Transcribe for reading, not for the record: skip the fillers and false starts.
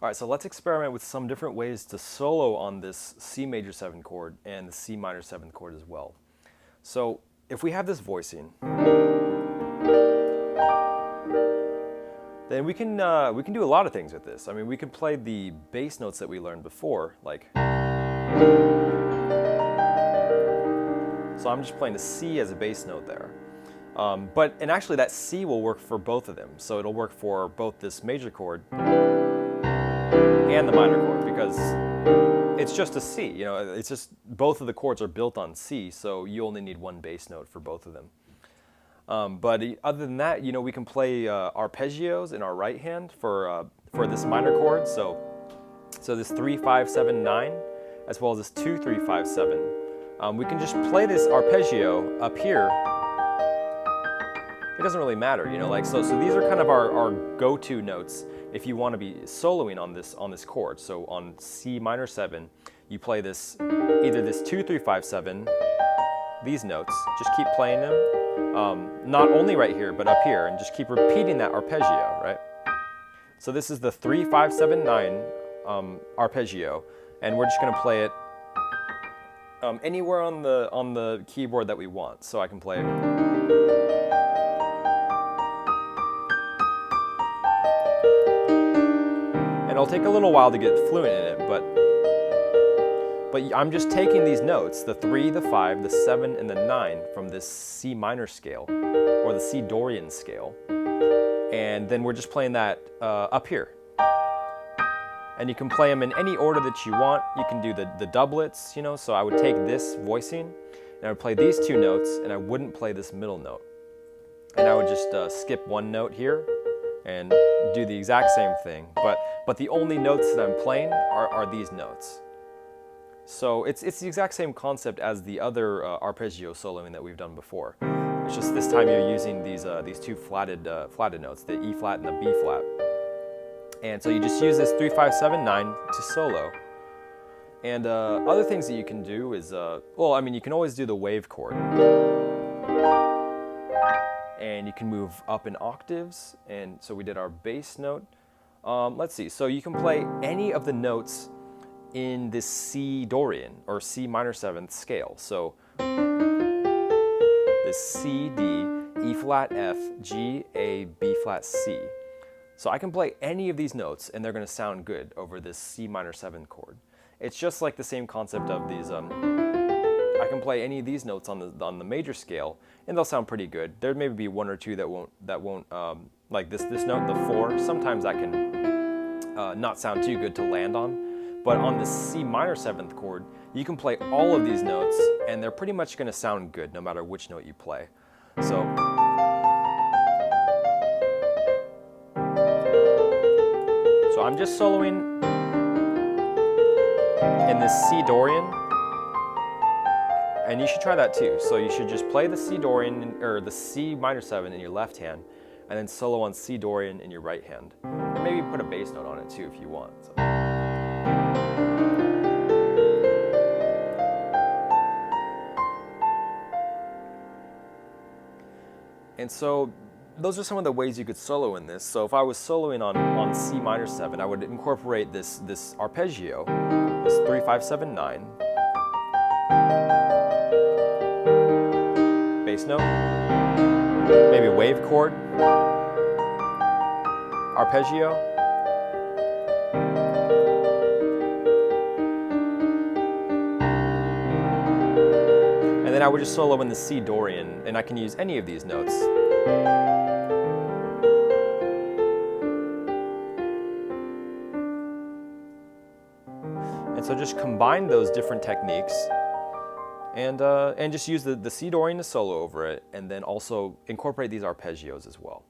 All right, so let's experiment with some different ways to solo on this C major 7 chord and the C minor 7th chord as well. So if we have this voicing, then we can do a lot of things with this. I mean, we can play the bass notes that we learned before, like. So I'm just playing a C as a bass note there. And actually that C will work for both of them. So it'll work for both this major chord and the minor chord, because it's just a C. You know, it's just both of the chords are built on C, so you only need one bass note for both of them. But other than that, you know, we can play arpeggios in our right hand for this minor chord. So this 3, 5, 7, 9, as well as this 2, 3, 5, 7. We can just play this arpeggio up here. It doesn't really matter, you know, like so these are kind of our go-to notes if you want to be soloing on this chord. So on C minor 7, you play this, either this 2, 3, 5, 7, these notes, just keep playing them, not only right here, but up here, and just keep repeating that arpeggio, right? So this is the 3, 5, 7, 9 arpeggio, and we're just going to play it anywhere on the keyboard that we want. So I can play it. It'll take a little while to get fluent in it, but I'm just taking these notes, the 3, the 5, the 7, and the 9 from this C minor scale, or the C Dorian scale, and then we're just playing that up here. And you can play them in any order that you want. You can do the doublets, you know, so I would take this voicing, and I would play these 2 notes, and I wouldn't play this middle note. And I would just skip one note here, and do the exact same thing, but the only notes that I'm playing are these notes. So it's the exact same concept as the other arpeggio soloing that we've done before. It's just this time you're using these 2 flatted notes, the E flat and the B flat. And so you just use this 3, 5, 7, 9 to solo. And other things that you can do is, well, I mean, you can always do the wave chord. And you can move up in octaves, and so we did our bass note. Let's see, so you can play any of the notes in this C Dorian, or C minor 7th scale. So this C, D, E flat, F, G, A, B flat, C. So I can play any of these notes, and they're going to sound good over this C minor 7th chord. It's just like the same concept of these, I can play any of these notes on the major scale, and they'll sound pretty good. There may be 1 or 2 that won't like this note, the 4. Sometimes that can not sound too good to land on. But on the C minor 7th chord, you can play all of these notes, and they're pretty much going to sound good no matter which note you play. So I'm just soloing in this C Dorian. And you should try that too. So you should just play the C Dorian, or the C minor 7 in your left hand, and then solo on C Dorian in your right hand. And maybe put a bass note on it too if you want. So. And so those are some of the ways you could solo in this. So if I was soloing on C minor 7, I would incorporate this arpeggio, this 3, 5, 7, 9. Bass note, maybe wave chord, arpeggio, and then I would just solo in the C Dorian, and I can use any of these notes. And so just combine those different techniques, and just use the C Dorian to solo over it, and then also incorporate these arpeggios as well.